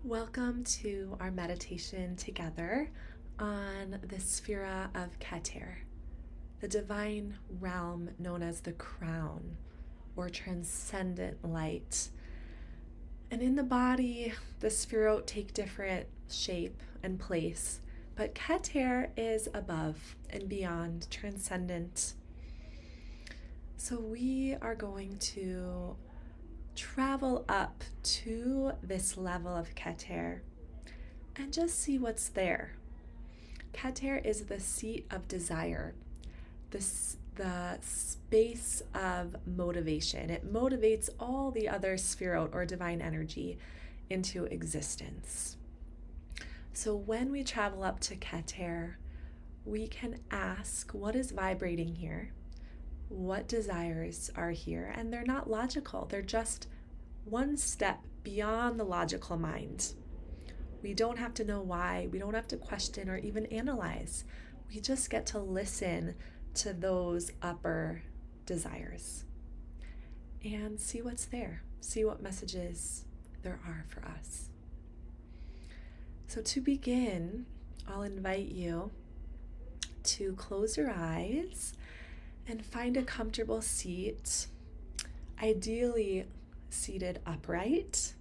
Welcome to our meditation together on the Sphera of Keter, the divine realm known as the crown or transcendent light. And in the body, the Sphirot take different shape and place, but Keter is above and beyond, transcendent. So we are going to travel up to this level of Keter and just see what's there. Keter is the seat of desire, the space of motivation. It motivates all the other Sphirot or divine energy into existence. So when we travel up to Keter, we can ask what is vibrating here, what desires are here, and they're not logical. They're just one step beyond the logical mind. We don't have to know why. We don't have to question or even analyze. We just get to listen to those upper desires and see what's there, see what messages there are for us. So to begin, I'll invite you to close your eyes and find a comfortable seat, ideally seated upright,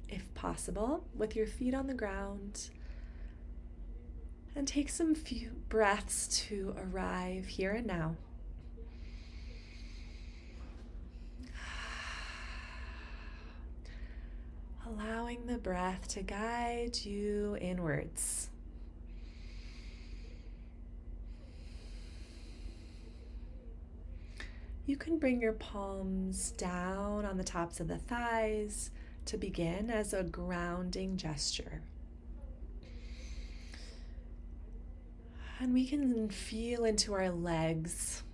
if possible, with your feet on the ground. And take some few breaths to arrive here and now. Allowing the breath to guide you inwards. You can bring your palms down on the tops of the thighs to begin as a grounding gesture. And we can feel into our legs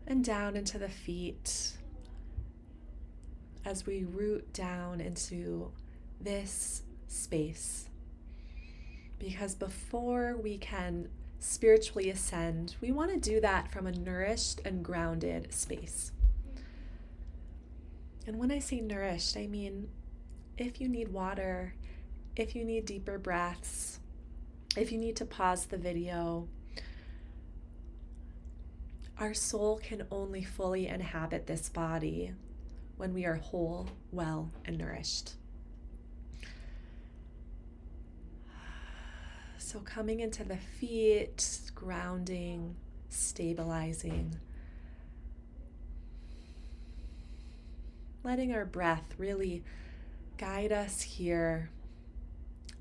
and down into the feet as we root down into this space. Because before we can spiritually ascend, we want to do that from a nourished and grounded space. And when I say nourished, I mean if you need water, if you need deeper breaths, if you need to pause the video. Our soul can only fully inhabit this body when we are whole, well, and nourished. So coming into the feet, grounding, stabilizing, letting our breath really guide us here.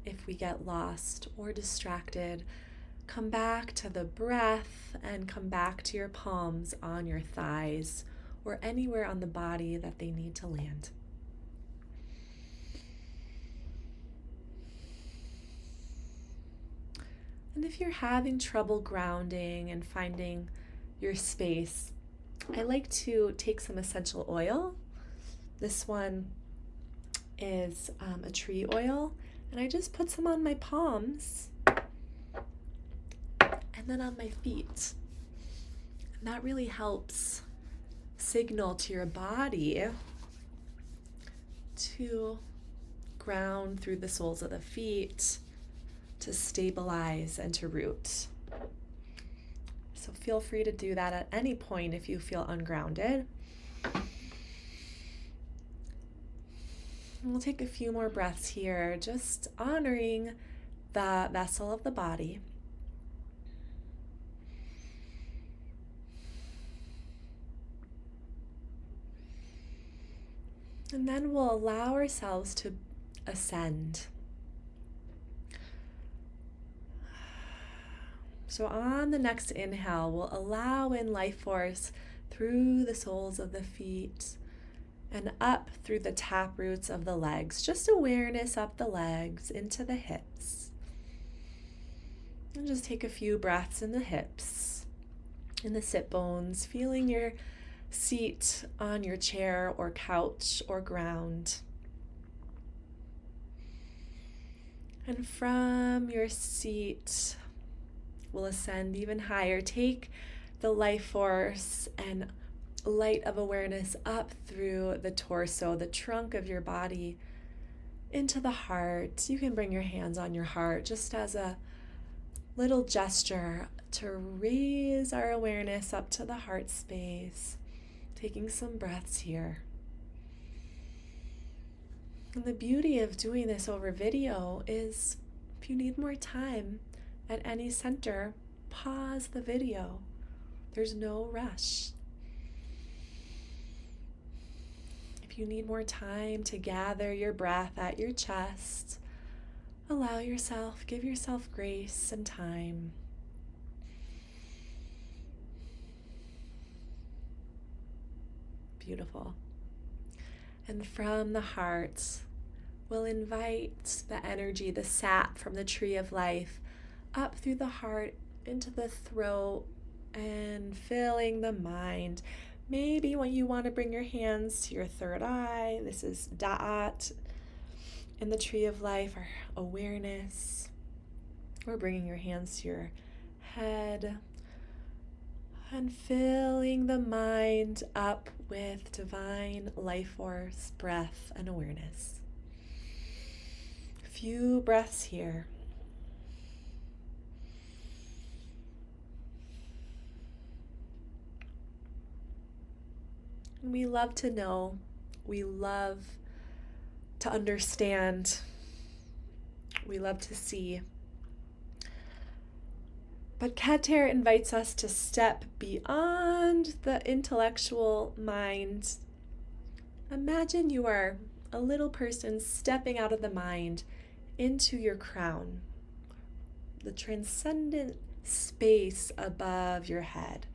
If we get lost or distracted, come back to the breath and come back to your palms on your thighs or anywhere on the body that they need to land. And if you're having trouble grounding and finding your space, I like to take some essential oil. This one is a tree oil, and I just put some on my palms and then on my feet. And that really helps signal to your body to ground through the soles of the feet, to stabilize and to root. So feel free to do that at any point if you feel ungrounded. And we'll take a few more breaths here, just honoring the vessel of the body. And then we'll allow ourselves to ascend. So on the next inhale, we'll allow in life force through the soles of the feet and up through the tap roots of the legs. Just awareness up the legs into the hips. And just take a few breaths in the hips, in the sit bones, feeling your seat on your chair or couch or ground. And from your seat, we'll ascend even higher. Take the life force and light of awareness up through the torso, the trunk of your body, into the heart. You can bring your hands on your heart just as a little gesture to raise our awareness up to the heart space, taking some breaths here. And the beauty of doing this over video is if you need more time at any center, pause the video. There's no rush. If you need more time to gather your breath at your chest, give yourself grace and time. Beautiful. And from the heart, we'll invite the energy, the sap from the tree of life, up through the heart, into the throat, and filling the mind. Maybe when you want to bring your hands to your third eye, this is Da'at in the tree of life, or awareness. Or bringing your hands to your head and filling the mind up with divine life force, breath, and awareness. A few breaths here. We love to know, we love to understand, we love to see. But Keter invites us to step beyond the intellectual mind. Imagine you are a little person stepping out of the mind into your crown, the transcendent space above your head.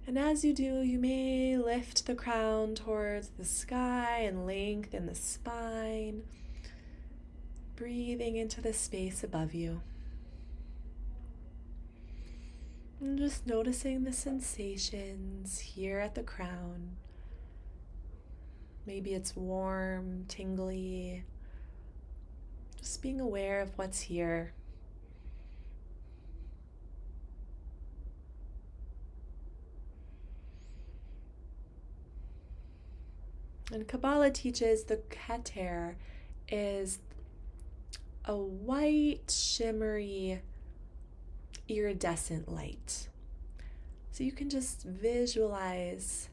And as you do, you may lift the crown towards the sky and lengthen the spine, breathing into the space above you. And just noticing the sensations here at the crown. Maybe it's warm, tingly. Just being aware of what's here. And Kabbalah teaches the Keter is a white, shimmery, iridescent light. So you can just visualize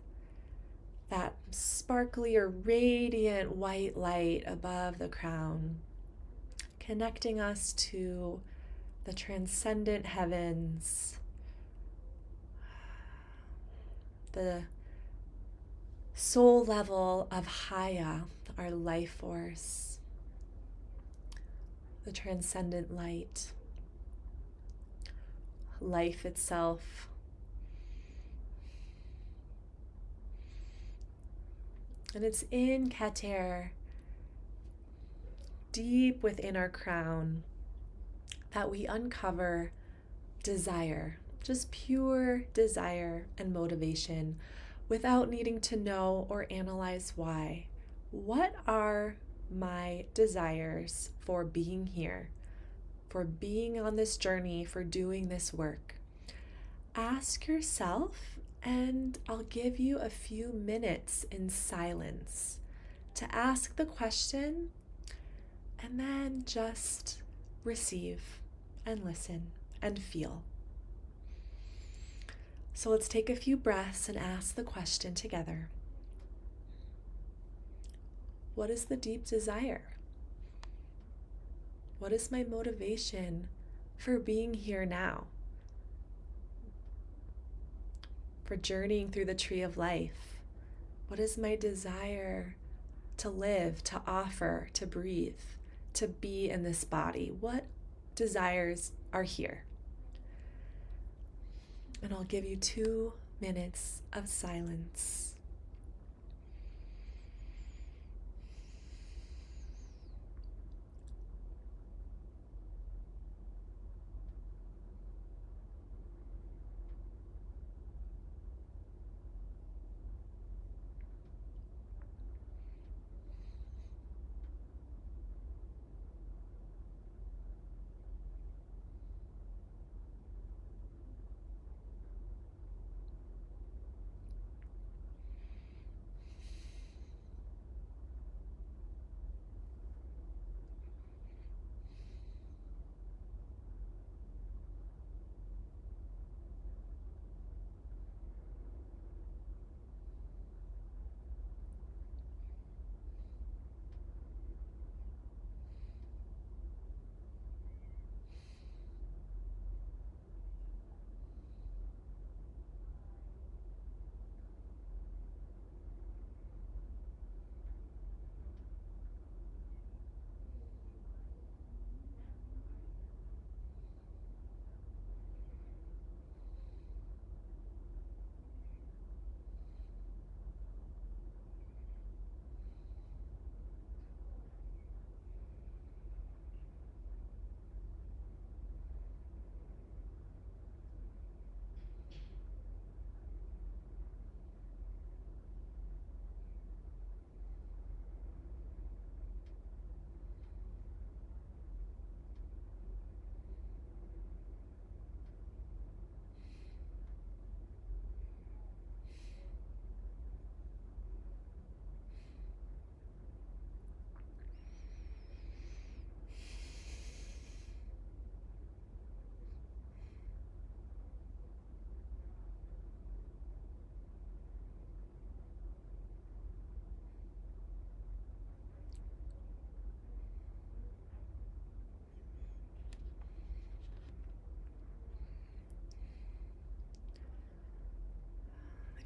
that sparkly or radiant white light above the crown, connecting us to the transcendent heavens, the soul level of Haya, our life force, the transcendent light, life itself. And it's in Keter, deep within our crown, that we uncover desire, just pure desire and motivation, without needing to know or analyze why. What are my desires for being here, for being on this journey, for doing this work? Ask yourself, and I'll give you a few minutes in silence to ask the question, and then just receive and listen and feel. So let's take a few breaths and ask the question together. What is the deep desire? What is my motivation for being here now? For journeying through the tree of life? What is my desire to live, to offer, to breathe, to be in this body? What desires are here? And I'll give you 2 minutes of silence.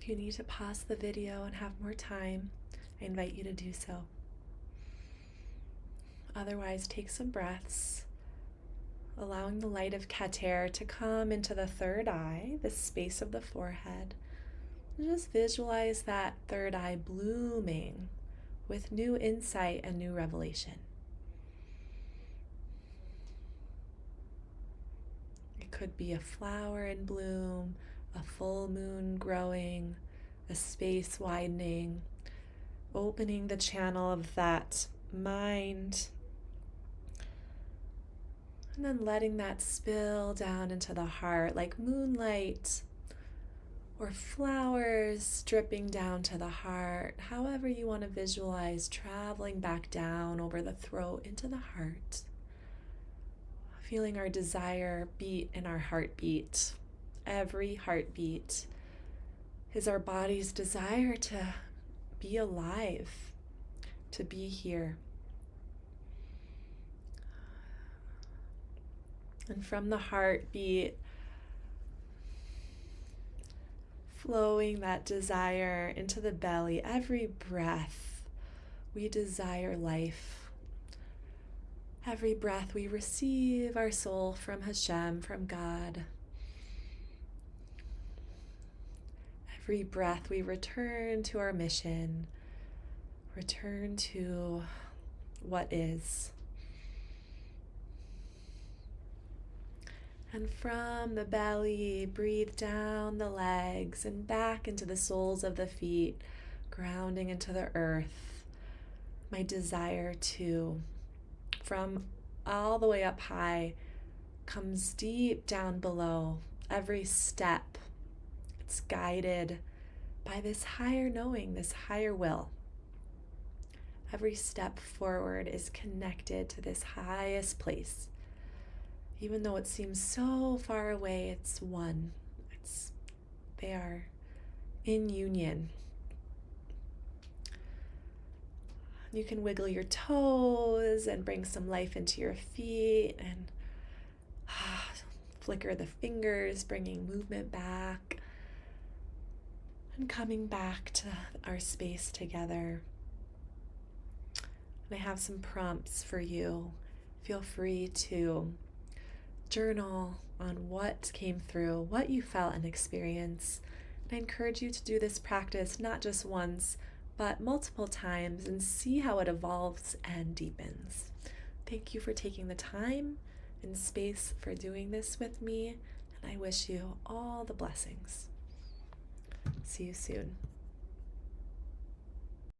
If you need to pause the video and have more time, I invite you to do so. Otherwise, take some breaths, allowing the light of Keter to come into the third eye, the space of the forehead. And just visualize that third eye blooming with new insight and new revelation. It could be a flower in bloom, a full moon growing, a space widening, opening the channel of that mind, and then letting that spill down into the heart like moonlight or flowers dripping down to the heart. However you want to visualize, traveling back down over the throat into the heart. Feeling our desire beat in our heartbeat. Every heartbeat is our body's desire to be alive, to be here. And from the heartbeat, flowing that desire into the belly. Every breath, we desire life. Every breath, we receive our soul from Hashem, from God. Every breath, we return to our mission, return to what is. And from the belly, breathe down the legs and back into the soles of the feet, grounding into the earth. My desire to, from all the way up high, comes deep down below. Every step, it's guided by this higher knowing, this higher will. Every step forward is connected to this highest place. Even though it seems so far away, it's one. They are in union. You can wiggle your toes and bring some life into your feet and flicker the fingers, bringing movement back and coming back to our space together. And I have some prompts for you. Feel free to journal on what came through, what you felt and experienced. And I encourage you to do this practice not just once, but multiple times, and see how it evolves and deepens. Thank you for taking the time and space for doing this with me, and I wish you all the blessings. See you soon.